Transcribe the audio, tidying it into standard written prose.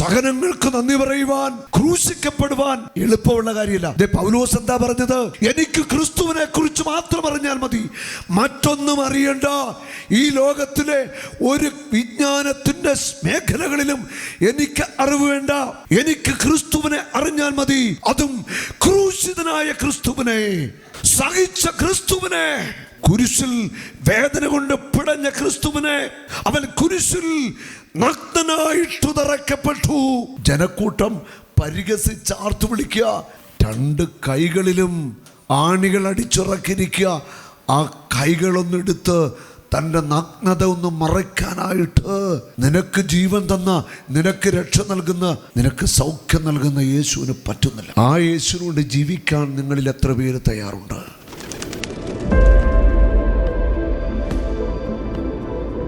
സഹനങ്ങൾക്ക് നന്ദി പറയുവാൻ, ക്രൂശിക്കപ്പെടുവാൻ എളുപ്പമുള്ള കാര്യമില്ല. പൗലോസ് എന്താ പറഞ്ഞത്? എനിക്ക് ക്രിസ്തുവിനെ കുറിച്ച് മാത്രം അറിഞ്ഞാൽ മതി, മറ്റൊന്നും അറിയണ്ട. ഈ ലോകത്തിലെ ഒരു വിജ്ഞാനത്തിന്റെ മേഖലകളിലും എനിക്ക് അറിവ് വേണ്ട. എനിക്ക് ക്രിസ്തുവിനെ അറിഞ്ഞാൽ മതി. അതും ക്രൂശിതനായ ക്രിസ്തുവിനെ, സഹിച്ച ക്രിസ്തുവിനെ, കുരിശിൽ വേദന കൊണ്ട് പിടഞ്ഞ ക്രിസ്തുവിനെ. അവൻ കുരിശിൽ നഗ്നനായിട്ടു തറയ്ക്കപ്പെട്ടു. ജനക്കൂട്ടം പരിഹസിച്ചാർത്തു വിളിക്കുക. 2 കൈകളിലും ആണികൾ അടിച്ചുറക്കിരിക്കുക. ആ കൈകളൊന്നെടുത്ത് തൻ്റെ നഗ്നത ഒന്ന് മറയ്ക്കാനായിട്ട് നിനക്ക് ജീവൻ തന്ന, നിനക്ക് രക്ഷ നൽകുന്ന, നിനക്ക് സൗഖ്യം നൽകുന്ന യേശുവിന് പറ്റുന്നില്ല. ആ യേശുവിനോട് ജീവിക്കാൻ നിങ്ങളിൽ എത്ര പേര് തയ്യാറുണ്ട്?